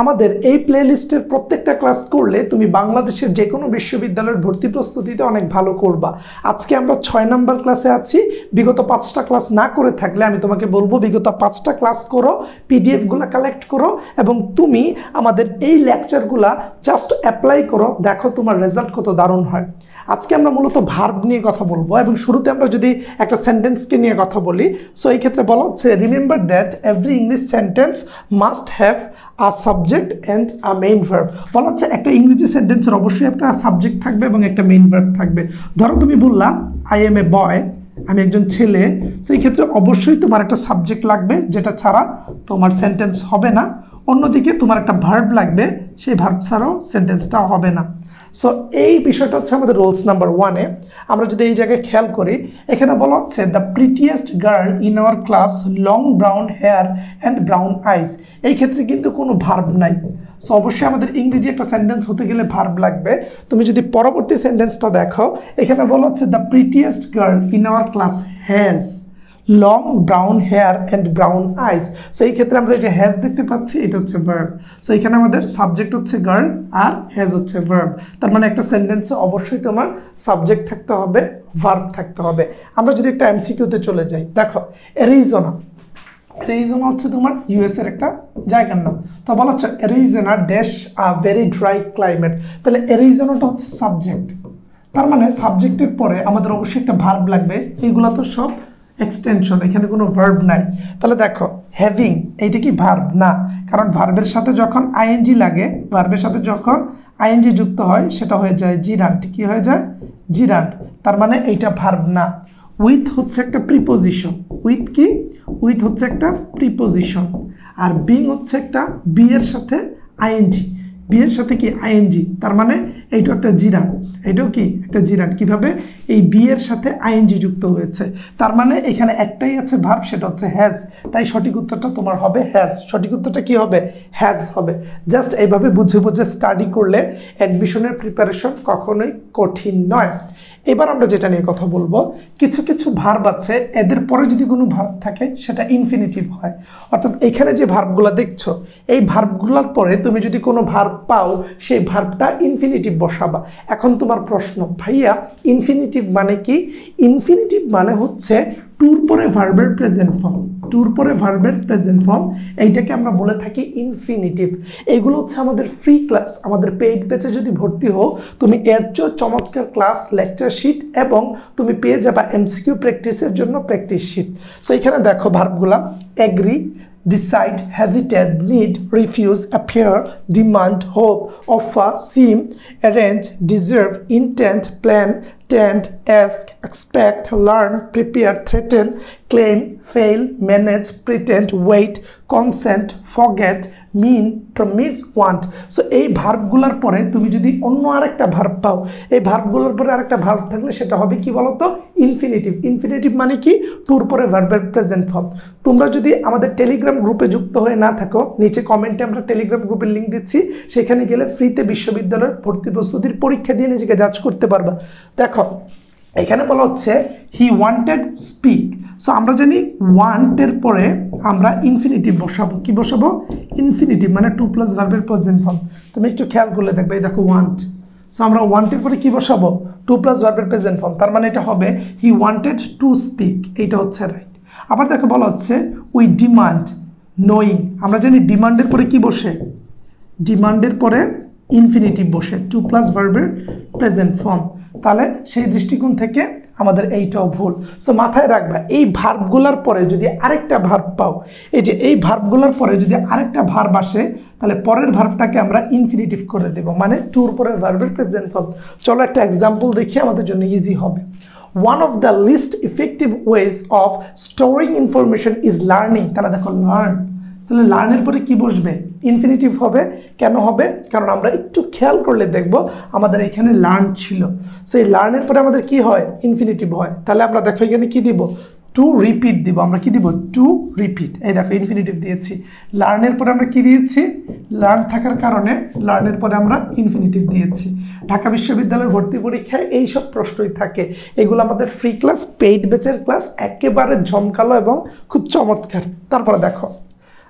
আমাদের এই প্লেলিস্টের প্রত্যেকটা ক্লাস করলে তুমি বাংলাদেশের যে কোনো বিশ্ববিদ্যালয়ের ভর্তি প্রস্তুতিতে অনেক ভালো করবা। আজকে আমরা 6 নাম্বার ক্লাসে আছি। বিগত 5টা ক্লাস না করে থাকলে আমি তোমাকে বলবো বিগত 5টা ক্লাস করো, পিডিএফগুলো কালেক্ট করো এবং তুমি আমাদের এই লেকচারগুলা জাস্ট অ্যাপ্লাই করো, দেখো তোমার রেজাল্ট কত দারুণ হয়। আজকে আমরা মূলত ভার্ব নিয়ে কথা বলবো এবং শুরুতে আমরা যদি একটা সেন্টেন্সকে নিয়ে কথা বলি, সো এই ক্ষেত্রে বলা হচ্ছে remember that every English sentence must have a subject and a main verb. বলা হচ্ছে একটা ইংরেজি সেন্টেন্সের অবশ্যই একটা সাবজেক্ট থাকবে এবং একটা মেইন ভার্ব থাকবে। ধরো তুমি বললা আই এম এ বয়, আমি একজন ছেলে, সেই ক্ষেত্রে অবশ্যই তোমার একটা সাবজেক্ট লাগবে, যেটা ছাড়া তোমার সেন্টেন্স হবে না। অন্যদিকে তোমার একটা ভার্ব লাগবে, সেই ভার্ব ছাড়াও সেন্টেন্সটাও হবে না। সো এই বিষয়টা হচ্ছে আমাদের রুলস নাম্বার 1-এ। আমরা যদি এই জায়গায় খেয়াল করি, এখানে বলা হচ্ছে the prettiest girl in our class, long brown hair and brown eyes. এই ক্ষেত্রে কিন্তু কোনো ভার্ব নাই। সো অবশ্যই আমাদের ইংরেজি একটা সেন্টেন্স হতে গেলে ভার্ব লাগবে। তুমি যদি পরবর্তী সেন্টেন্সটা দেখো, এখানে বলা হচ্ছে the prettiest girl in our class has long brown hair and brown eyes. So এই ক্ষেত্রে আমরা এই যে হ্যাজ দেখতে পাচ্ছি, এটা হচ্ছে ভার্ব। সো এখানে আমাদের সাবজেক্ট হচ্ছে গার্ল আর হ্যাজ হচ্ছে ভার্ব। তার মানে একটা সেন্টেন্সে অবশ্যই তোমার সাবজেক্ট থাকতে হবে, ভার্ব থাকতে হবে। আমরা যদি একটা এমসিকিউতে চলে যাই, দেখো অ্যারিজোনা, অ্যারিজোনা হচ্ছে তোমার ইউএস এর একটা জায়গার নাম। তো বলা হচ্ছে Arizona dash a very dry climate. তাহলে অ্যারিজোনাটা হচ্ছে সাবজেক্ট, তার মানে সাবজেক্টের পরে আমাদের অবশ্যই একটা ভার্ব লাগবে। এইগুলো তো সব এক্সটেনশন, এখানে কোনো ভার্ব নাই। তাহলে দেখো হ্যাভিং, এইটা কি ভার্ব না, কারণ ভার্বের সাথে যখন আইএনজি লাগে, ভার্বের সাথে যখন আইএনজি যুক্ত হয় সেটা হয়ে যায় জিরান্ট। কি হয়ে যায়? জিরান্ট। তার মানে এইটা ভার্ব না। উইথ হচ্ছে একটা প্রিপোজিশন। উইথ কি? উইথ হচ্ছে একটা প্রিপোজিশন। আর বিং হচ্ছে একটা বি এর সাথে আইএনজি, বি এর সাথে কি আইএনজি, তার মানে এইটা একটা জিরান। এটাও কি একটা জিরান। কিভাবে? এই বি এর সাথে আইএনজি যুক্ত হয়েছে, তার মানে এখানে একটাই আছে ভার্ব, সেটা হচ্ছে হ্যাজ। তাই সঠিক উত্তরটা তোমার হবে হ্যাজ। সঠিক উত্তরটা কি হবে? হ্যাজ হবে। জাস্ট এইভাবে বুঝে বুঝে স্টাডি করলে অ্যাডমিশনের প্রিপারেশন কখনোই কঠিন নয়। এবার আমরা যেটা নিয়ে কথা বলবো, কিছু কিছু ভার্ব আছে, এদের পরে যদি কোনো ভার্ব থাকে সেটা ইনফিনিটিভ হয়। অর্থাৎ এখানে যে ভার্বগুলো দেখছো, এই ভার্বগুলোর পরে তুমি যদি কোনো ভার্ব পাও, সেই ভার্বটা ইনফিনিটিভ বসাবা। এখন তোমার প্রশ্ন, ভাইয়া ইনফিনিটিভ মানে কি? ইনফিনিটিভ মানে হচ্ছে টুর পরে ভার্বের প্রেজেন্ট ফর্ম। টুর পরে ভার্বের প্রেজেন্ট ফর্ম, এইটাকে আমরা বলে থাকি ইনফিনিটিভ। এইগুলো হচ্ছে আমাদের ফ্রি ক্লাস। আমাদের পেইড ব্যাচে যদি ভর্তি হও, তুমি এর চেয়ে চমৎকার ক্লাস, লেকচার শিট এবং তুমি পেয়ে যাবা এমসিকিউ প্র্যাকটিসের জন্য প্র্যাকটিস শিট। সো এখানে দেখো ভার্বগুলা agri, decide, hesitate, need, refuse, appear, demand, hope, offer, seem, arrange, deserve, intend, plan, tend, ask, expect, learn, prepare, threaten, claim, fail, manage, pretend, wait, consent, forget, mean, promise, want. So এই ভার্বগুলোর পরে তুমি যদি অন্য আরেকটা verb পাও, এই ভার্বগুলোর পরে আরেকটা ভার্ব থাকলে সেটা হবে কি বলতো? ইনফিনিটিভ। ইনফিনিটিভ মানে কি? টুর পরে ভার্বের প্রেজেন্ট ফর্ম। তোমরা যদি আমাদের টেলিগ্রাম গ্রুপে যুক্ত হয়ে না থাকো, নিচে কমেন্টে আমরা টেলিগ্রাম গ্রুপের লিঙ্ক দিচ্ছি, সেখানে গেলে ফ্রিতে বিশ্ববিদ্যালয়ের ভর্তি প্রস্তুতির পরীক্ষা দিয়ে নিজেকে জাজ করতে পারবা। দেখো এখানে বলা হচ্ছে হি ওয়ান্টেড স্পিক। সো আমরা জানি ওয়ান্টের পরে আমরা ইনফিনিটিভ বসাবো। কি বসাবো? ইনফিনিটিভ, মানে টু প্লাস ভার্বের প্রেজেন্ট ফর্ম। তুমি একটু খেয়াল করলে দেখবে, এই দেখো ওয়ান্ট। সো আমরা ওয়ান্টের পরে কি বসাবো? টু প্লাস ভার্বের প্রেজেন্ট ফর্ম। তার মানে এটা হবে হি ওয়ান্টেড টু স্পিক। এইটা হচ্ছে রাইট। আবার দেখো বলা হচ্ছে উই ডিমান্ড নোয়িং। আমরা জানি ডিমান্ডের পরে কি বসে? ডিমান্ডের পরে ইনফিনিটিভ বসে, টু প্লাস ভার্বের প্রেজেন্ট ফর্ম। তাহলে সেই দৃষ্টিকোণ থেকে আমাদের এইটাও ভুল। সো মাথায় রাখবা, এই ভার্বগুলোর পরে যদি আরেকটা ভার্ব পাও, এই যে এই ভার্বগুলোর পরে যদি আরেকটা ভার্ব আসে, তাহলে পরের ভার্বটাকে আমরা ইনফিনিটিভ করে দেব, মানে টুর পরের ভার্বের প্রেজেন্ট ফর্ম। চলো একটা এক্সাম্পল দেখি, আমাদের জন্য ইজি হবে। One of the least effective ways of storing information is learning. তাহলে দেখো লার্ন, তাহলে লার্নের পরে কি বসবে? ইনফিনিটিভ হবে। কেন হবে? কারণ আমরা একটু খেয়াল করলে দেখব আমাদের এখানে লার্ন ছিল, সেই লার্নের পরে আমাদের কি হয়? ইনফিনিটিভ হয়। তাহলে আমরা দেখো এখানে কি দিব? টু রিপিট দিব। আমরা কি দিব? To repeat. এই দেখো ইনফিনিটিভ দিয়েছি। লার্নের পরে আমরা কি দিয়েছি? লার্ন থাকার কারণে লার্নের পরে আমরা ইনফিনিটিভ দিয়েছি। ঢাকা বিশ্ববিদ্যালয়ের ভর্তি পরীক্ষায় এইসব প্রশ্নই থাকে। এগুলো আমাদের ফ্রি ক্লাস, পেইড ব্যাচের ক্লাস, একেবারে জমকালো এবং খুব চমৎকার। তারপরে দেখো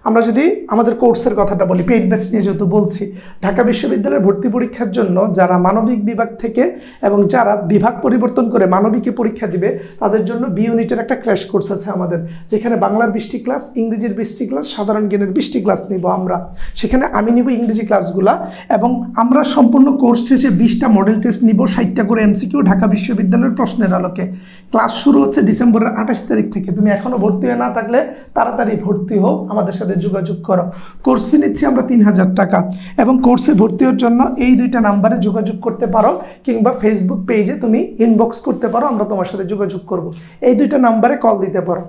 আমরা যদি আমাদের কোর্সের কথাটা বলি, পেইড ব্যাচ নিয়ে যেহেতু বলছি, ঢাকা বিশ্ববিদ্যালয়ের ভর্তি পরীক্ষার জন্য যারা মানবিক বিভাগ থেকে এবং যারা বিভাগ পরিবর্তন করে মানবিকে পরীক্ষা দিবে তাদের জন্য বি ইউনিটের একটা ক্র্যাশ কোর্স আছে আমাদের, যেখানে বাংলার 20টি ক্লাস, ইংরেজির 20টি ক্লাস, সাধারণ জ্ঞানের 20টি ক্লাস নিব আমরা। সেখানে আমি নিব ইংরেজি ক্লাসগুলা এবং আমরা সম্পূর্ণ কোর্স শেষে 20টা মডেল টেস্ট নিব, 60টা করে এমসিকিউ ঢাকা বিশ্ববিদ্যালয়ের প্রশ্নের আলোকে। ক্লাস শুরু হচ্ছে ডিসেম্বরের 28 তারিখ থেকে। তুমি এখনও ভর্তি হয়ে না থাকলে তাড়াতাড়ি ভর্তি হও, আমাদের সাথে যোগাযোগ করো। কোর্স ফি নিচ্ছি আমরা 3000 টাকা এবং কোর্সে ভর্তি হওয়ার জন্য এই 2টা নাম্বারে যোগাযোগ করতে পারো কিংবা ফেসবুক পেজে তুমি ইনবক্স করতে পারো, আমরা তোমার সাথে যোগাযোগ করব। এই 2টা নাম্বারে কল দিতে পারো।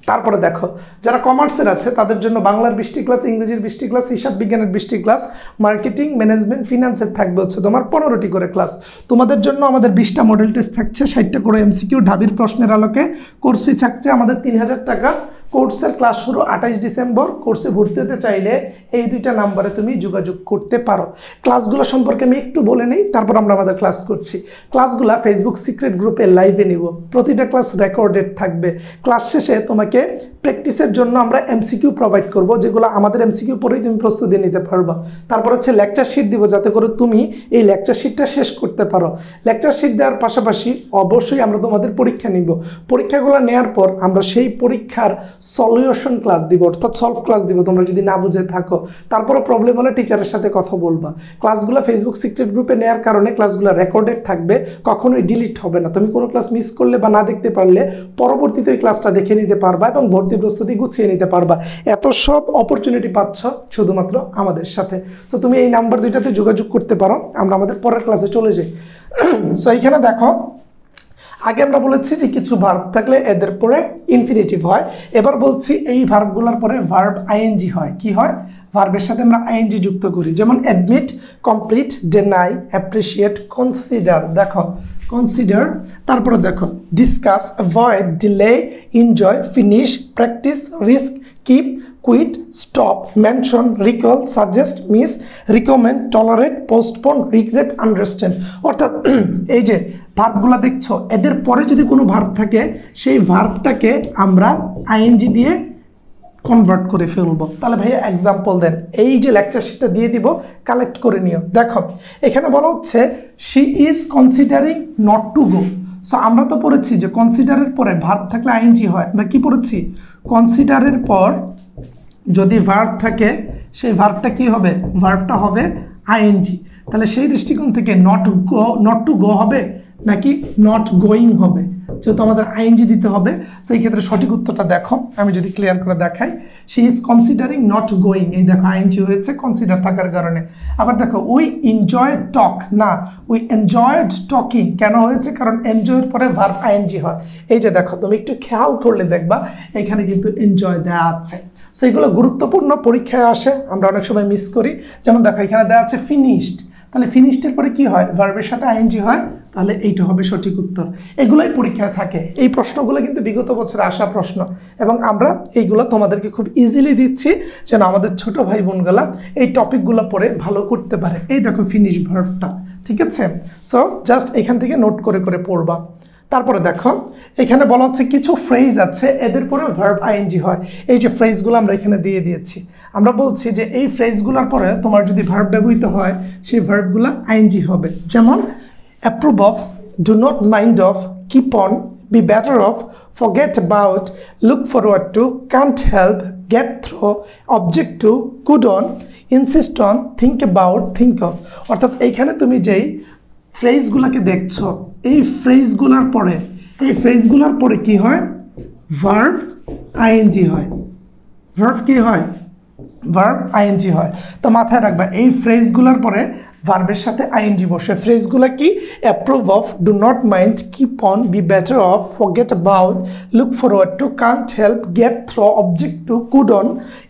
তারপরে দেখো, যারা কমার্সের আছে তাদের জন্য বাংলার 20টি ক্লাস, ইংরেজির 20টি ক্লাস, হিসাব বিজ্ঞানের 20টি ক্লাস, মার্কেটিং, ম্যানেজমেন্ট, ফিনান্সের থাকবে হচ্ছে তোমার 15টি করে ক্লাস। তোমাদের জন্য আমাদের 20টা মডেল টেস্ট থাকছে, 60টা করে এমসিকিউ ঢাবির প্রশ্নের আলোকে। কোর্স ফি থাকছে আমাদের 3000 টাকা। কোর্সের ক্লাস শুরু 28 ডিসেম্বর। কোর্সে ভর্তি হতে চাইলে এই 2টা নাম্বারে তুমি যোগাযোগ করতে পারো। ক্লাসগুলো সম্পর্কে আমি একটু বলে নিই, তারপর আমরা আমাদের ক্লাস করছি। ক্লাসগুলো ফেসবুক সিক্রেট গ্রুপে লাইভে নিব, প্রতিটা ক্লাস রেকর্ডেড থাকবে। ক্লাস শেষে তোমাকে প্র্যাকটিসের জন্য আমরা এমসিকিউ প্রোভাইড করব, যেগুলো আমাদের এমসিকিউ পরেই তুমি প্রস্তুতি নিতে পারবা। তারপর হচ্ছে লেকচার শিট দিব, যাতে করে তুমি এই লেকচার শিটটা শেষ করতে পারো। লেকচার শিট দেওয়ার পাশাপাশি অবশ্যই আমরা তোমাদের পরীক্ষা নিব। পরীক্ষাগুলো নেওয়ার পর আমরা সেই পরীক্ষার সলিউশন ক্লাস দিব, অর্থাৎ সলভ ক্লাস দিব তোমরা যদি না বুঝে থাকো। তারপরে প্রবলেম হলে টিচারের সাথে কথা বলবা। ক্লাসগুলো ফেসবুক সিক্রেট গ্রুপে নেওয়ার কারণে ক্লাসগুলো রেকর্ডেড থাকবে, কখনোই ডিলিট হবে না। তুমি কোনো ক্লাস মিস করলে বা না দেখতে পারলে পরবর্তীতে ওই ক্লাসটা দেখে নিতে পারবা এবং ভর্তি প্রস্তুতি গুছিয়ে নিতে পারবা। এত সব অপরচুনিটি পাচ্ছ শুধুমাত্র আমাদের সাথে। সো তুমি এই নাম্বার 2টাতে যোগাযোগ করতে পারো। আমরা আমাদের পরের ক্লাসে চলে যাই। সো এইখানে দেখো, আগে আমরা বলেছি যে কিছু ভার্ব থাকলে এদের পরে ইনফিনিটিভ হয়। এবার বলছি এই ভার্বগুলোর পরে ভার্ব আইএনজি হয়। কি হয়? ভার্বের সাথে আমরা আইএনজি যুক্ত করি, যেমন admit, complete, deny, appreciate, consider. দেখো কনসিডার, তারপরে দেখো discuss, avoid, delay, enjoy, finish, practice, risk, keep, quit, stop, mention, recall, suggest, miss, recommend, tolerate, postpone, regret, understand. অর্থাৎ এই যে ভার্বগুলো দেখছো, এদের পরে যদি কোনো ভার্ব থাকে সেই ভার্বটাকে আমরা আইএনজি দিয়ে কনভার্ট করে ফেলবো। তাহলে ভাইয়া এক্সাম্পল দেন। এই যে লেকচার শিটটা দিয়ে দিব, কালেক্ট করে নিও। দেখো এখানে বলা হচ্ছে she is considering not to go. So আমরা তো পড়েছি যে কনসিডারের পরে ভার্ব থাকলে আইএনজি হয়। আমরা কি পড়েছি? কনসিডারের পর যদি ভার্ব থাকে সেই ভার্বটা কি হবে? ভার্বটা হবে আইএনজি। তাহলে সেই দৃষ্টিকোণ থেকে নট টু গো হবে নাকি নট গোয়িং হবে? যেহেতু আমাদের আইএনজি দিতে হবে, সেই ক্ষেত্রে সঠিক উত্তরটা দেখো, আমি যদি ক্লিয়ার করে দেখাই। She is considering not going, এই দেখো আইএনজি হয়েছে কনসিডার থাকার কারণে। আবার দেখো উই এনজয় টক, না উই এনজয়েড টকিং। কেন হয়েছে? কারণ এনজয়ের পরে ভার্ব আইএনজি হয়। এই যে দেখো, তুমি একটু খেয়াল করলে দেখবা এখানে কিন্তু এনজয় দেওয়া আছে। সো এগুলো গুরুত্বপূর্ণ, পরীক্ষায় আসে, আমরা অনেক সময় মিস করি। যেমন দেখো এখানে দেওয়া আছে ফিনিশড, তাহলে ফিনিশডের পরে কি হয়? ভার্বের সাথে আইএনজি হয়, তাহলে এইটা হবে সঠিক উত্তর। এগুলোই পরীক্ষায় থাকে। এই প্রশ্নগুলো কিন্তু বিগত বছরে আসা প্রশ্ন এবং আমরা এইগুলো তোমাদেরকে খুব ইজিলি দিচ্ছি যেন আমাদের ছোট ভাই বোনগুলা এই টপিকগুলো পড়ে ভালো করতে পারে। এই দেখো ফিনিশ ভার্বটা, ঠিক আছে? সো জাস্ট এখান থেকে নোট করে করে পড়বা। তারপরে দেখো এখানে বলা হচ্ছে কিছু ফ্রেজ আছে এদের পরে ভার্ব আইএনজি হয়। এই যে ফ্রেজগুলো আমরা এখানে দিয়ে দিয়েছি, আমরা বলছি যে এই ফ্রেজগুলোর পরে তোমার যদি ভার্ব ব্যবহৃত হয় সেই ভার্বগুলো আইএনজি হবে। যেমন approve of, do not mind of, keep on, be better off, forget about, look forward to, can't help, get through, object to, could on, insist on, think about, think of. অর্থাৎ এইখানে তুমি যেই ফ্রেজগুলোকে দেখছো এই ফ্রেজগুলোর পরে কি হয়? ভার্ব আইএনজি হয়। ভার্ব কি হয়? ভার্ব আইএনজি হয়। তো মাথায় রাখবা এই ফ্রেজগুলোর পরে ভার্বের সাথে আইএনজি বসে। ফ্রেজগুলো কি? Approve of, do not mind, keep on, be better off, forget about, look forward to, can't help, get through, object to, could on,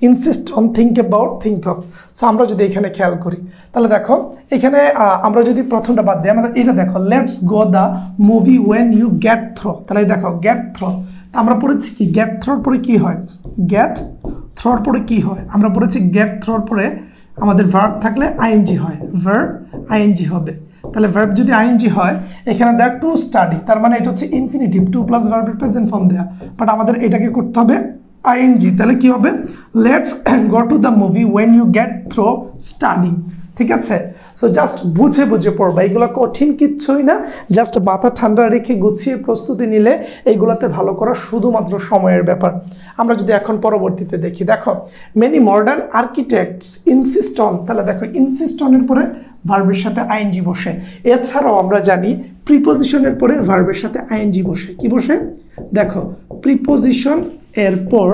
insist on, think about, think of. So আমরা যদি এখানে খেয়াল করি তাহলে দেখো এখানে আমরা যদি প্রথমটা বাদ দিই, আমাদের এটা দেখো let's go the movie when you get through. তাহলে দেখো গেট থ্রো, আমরা পড়েছি কি গেট থ্রোর পরে কি হয়? গেট থ্রোর পরে কি হয়? আমরা পড়েছি গেট থ্রোর পরে আমাদের ভার্ব থাকলে আইএনজি হয়, ভার্ব আইএনজি হবে। তাহলে ভার্ব যদি আইএনজি হয়, এখানে দেখ টু স্টাডি, তার মানে এটা হচ্ছে ইনফিনিটিভ, টু প্লাস ভার্বের প্রেজেন্ট ফর্ম দেয়া। বাট আমাদের এটাকে করতে হবে আইএনজি, তাহলে কি হবে let's go to the movie when you get through study. ঠিক আছে, সো জাস্ট বুঝে বুঝে পড়বা, এগুলো কঠিন কিচ্ছুই না, জাস্ট মাথা ঠান্ডা রেখে গুছিয়ে প্রস্তুতি নিলে এইগুলাতে ভালো করা শুধুমাত্র সময়ের ব্যাপার। আমরা যদি এখন পরবর্তীতে দেখি, দেখো many modern architects insist on, তাহলে দেখো ইনসিস্ট অনের পরে ভার্বের সাথে আইএনজি বসে। এছাড়াও আমরা জানি প্রিপোজিশনের পরে ভার্বের সাথে আইএনজি বসে, কি বসে দেখো প্রিপোজিশন এর পর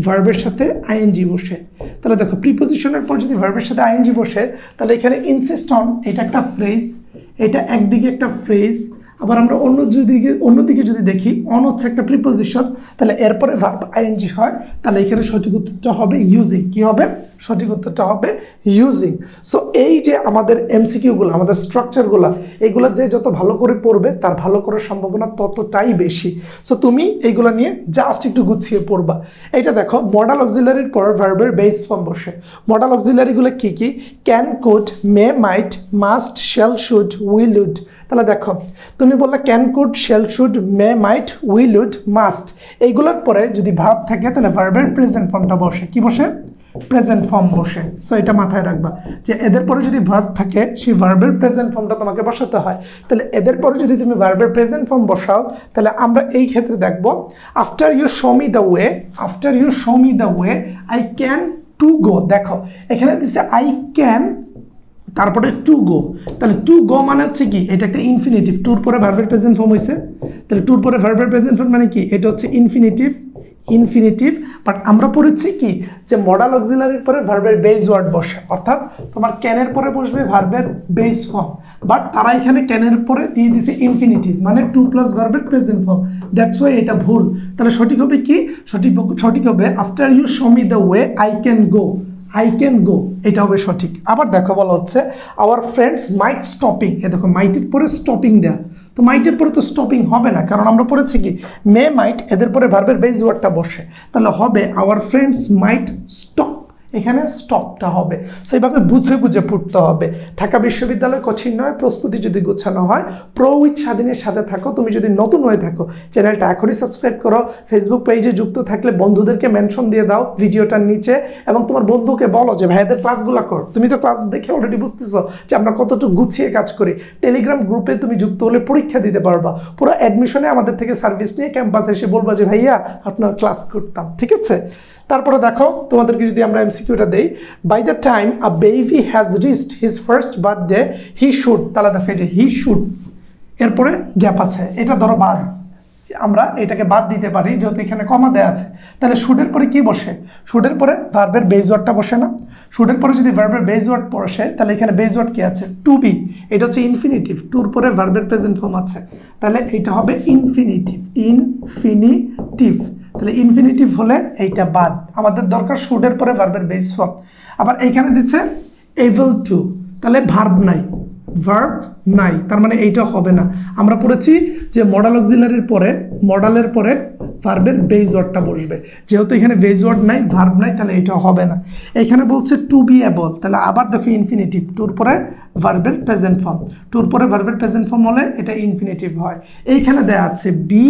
ভার্বের সাথে আইএনজি বসে। তাহলে দেখো প্রিপোজিশনের পর যদি ভার্বের সাথে আইএনজি বসে তাহলে এখানে ইনসিস্ট অন এটা একটা ফ্রেজ, এটা একদিকে একটা ফ্রেজ, আবার আমরা অন্যদিকে যদি দেখি অন হচ্ছে একটা প্রিপোজিশন, তাহলে এরপরে ভার্ব আইএনজি হয়, তাহলে এখানে সঠিক উত্তরটা হবে ইউজিং। কি হবে সঠিক উত্তরটা হবে ইউজিং। সো এই যে আমাদের এমসিকিউগুলো, আমাদের স্ট্রাকচারগুলো, এইগুলো যে যত ভালো করে পড়বে তার ভালো করার সম্ভাবনা ততটাই বেশি। সো তুমি এইগুলো নিয়ে জাস্ট একটু গুছিয়ে পড়বা। এইটা দেখো মডাল অক্সিলারির পর ভার্বের বেস ফর্ম বসে। মডাল অক্সিলারিগুলো কি কি? Can, could, may, might, must, shall, should, will, would. তাহলে দেখো তুমি বললে can, could, shall, should, may, might, will, would, must, এইগুলোর পরে যদি ভার্ব থাকে তাহলে ভার্বের প্রেজেন্ট ফর্মটা বসে। কি বসে? প্রেজেন্ট ফর্ম বসে। সো এটা মাথায় রাখবা যে এদের পরে যদি ভার্ব থাকে সেই ভার্বের প্রেজেন্ট ফর্মটা তোমাকে বসাতে হয়। তাহলে এদের পরে যদি তুমি ভার্বের প্রেজেন্ট ফর্ম বসাও তাহলে আমরা এই ক্ষেত্রে দেখব after you show me the way, after you show me the way I can to go. দেখো এখানে দিচ্ছে আই ক্যান তারপরে টু গো, তাহলে টু গো মানে হচ্ছে কি এটা একটা ইনফিনিটিভ, টুর পরে ভার্বের প্রেজেন্ট ফর্ম হয়েছে, তাহলে টুর পরে ভার্বের প্রেজেন্ট ফর্ম মানে কি এটা হচ্ছে ইনফিনিটিভ, ইনফিনিটিভ। বাট আমরা পড়েছি কি যে মডাল অক্সিলারির পরে ভার্বের বেস ওয়ার্ড বসে, অর্থাৎ তোমার ক্যানের পরে বসবে ভার্বের বেস ফর্ম, বাট তারা এখানে ক্যানের পরে দিয়ে দিছে ইনফিনিটিভ মানে টু প্লাস ভার্বের প্রেজেন্ট ফর্ম, দ্যাটস ওয়াই এটা ভুল। তাহলে সঠিক হবে কি? সঠিক হবে after you show me the way I can go, I can go, এটা হবে সঠিক। আবার দেখো বলা হচ্ছে আওয়ার ফ্রেন্ডস মাইট স্টপিং, এ দেখো মাইটের পরে স্টপিং দেয়া, তো মাইটের পরে তো স্টপিং হবে না, কারণ আমরা পড়েছি কি মে, মাইট, এদের পরে ভার্বের বেস ওয়ার্ডটা বসে, তাহলে হবে আওয়ার ফ্রেন্ডস মাইট স্টপ, এখানে স্টপটা হবে। সো এইভাবে বুঝে বুঝে পড়তে হবে। ঢাকা বিশ্ববিদ্যালয় কঠিন নয়, প্রস্তুতি যদি গোছানো হয়। প্রো উইথ স্বাধীনের সাথে থাকো। তুমি যদি নতুন হয়ে থাকো চ্যানেলটা এখনই সাবস্ক্রাইব করো, ফেসবুক পেজে যুক্ত থাকলে বন্ধুদেরকে মেনশন দিয়ে দাও ভিডিওটার নিচে, এবং তোমার বন্ধুকে বলো যে ভাইয়াদের ক্লাসগুলো কর। তুমি তো ক্লাস দেখে অলরেডি বুঝতেছো যে আমরা কতটুকু গুছিয়ে কাজ করি। টেলিগ্রাম গ্রুপে তুমি যুক্ত হলে পরীক্ষা দিতে পারবা, পুরো অ্যাডমিশনে আমাদের থেকে সার্ভিস নিয়ে ক্যাম্পাসে এসে বলবা যে ভাইয়া আপনার ক্লাস করতাম। ঠিক আছে, তারপরে দেখো তোমাদেরকে যদি আমরা এমসিকিউটা দেই, by the time a baby has reached his first birthday he should, তাহলে দেখো এই যে হি শুড এরপরে গ্যাপ আছে, এটা ধরো বাদ, আমরা এটাকে বাদ দিতে পারি যেহেতু এখানে কমা দেওয়া আছে। তাহলে শুডের পরে কি বসে? শুডের পরে ভার্বের বেস ওয়ার্ডটা বসে না? শুডের পরে যদি ভার্বের বেস ওয়ার্ড বসে তাহলে এখানে বেস ওয়ার্ড কি আছে? টু বি, এটা হচ্ছে ইনফিনিটিভ, টুর পরে ভার্বের প্রেজেন্ট ফর্ম আছে, তাহলে এইটা হবে ইনফিনিটিভ, ইনফিনিটিভ। তাহলে ইনফিনিটিভ হলে এইটা বাদ, আমাদের দরকার শুডের পরে ভার্বের বেস ফর্ম। আবার এইখানে দিচ্ছে এবল টু, তাহলে ভার্ব নাই, ভার্ব নাই, তার মানে এইটা হবে না। আমরা পড়েছি যে মডাল অক্সিলারির পরে, মডালের পরে ভার্বের বেস ওয়ার্ডটা বসবে, যেহেতু এখানে বেস ওয়ার্ড নাই, ভার্ব নাই, তাহলে এটা হবে না। এখানে বলছে টু বি এবল, তাহলে আবার দেখো ইনফিনিটিভ, টুর পরে ভার্বের প্রেজেন্ট ফর্ম, টুর পরে ভার্বের প্রেজেন্ট ফর্ম হলে এটা ইনফিনিটিভ হয়। এইখানে দেয়া আছে বি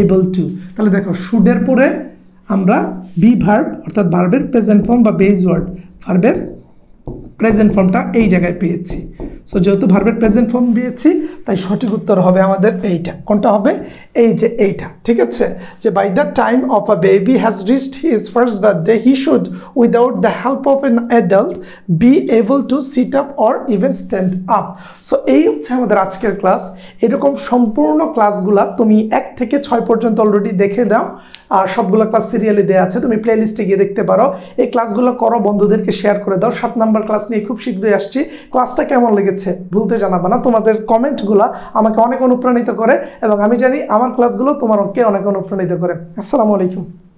এবল টু, তাহলে দেখো শুডের পরে আমরা বি ভার্ব অর্থাৎ ভার্বের প্রেজেন্ট ফর্ম বা বেস ওয়ার্ড, ভার্বের প্রেজেন্ট ফর্মটা এই জায়গায় পেয়েছি। সো যেহেতু ভার্বের প্রেজেন্ট ফর্ম পেয়েছি তাই সঠিক উত্তর হবে আমাদের এইটা। কোনটা হবে? এই যে এইটা। ঠিক আছে, যে by the time of a baby has reached his first birthday he should without the help of an adult be able to sit up or even stand up. So এই হচ্ছে আমাদের আজকের ক্লাস। এরকম সম্পূর্ণ ক্লাসগুলা তুমি 1 থেকে 6 পর্যন্ত অলরেডি দেখে দাও, আর সবগুলো ক্লাস সিরিয়ালি দেওয়া আছে, তুমি প্লে লিস্টে গিয়ে দেখতে পারো। এই ক্লাসগুলো করো, বন্ধুদেরকে শেয়ার করে দাও। 7 নম্বর ক্লাস নিয়ে খুব শীঘ্রই আসছি। ক্লাসটা কেমন লেগেছে ভুলতে জানাবা না, তোমাদের কমেন্টগুলো আমাকে অনেক অনুপ্রাণিত করে এবং আমি জানি আমার ক্লাসগুলো তোমাকে অনেক অনুপ্রাণিত করে। আসসালামু আলাইকুম।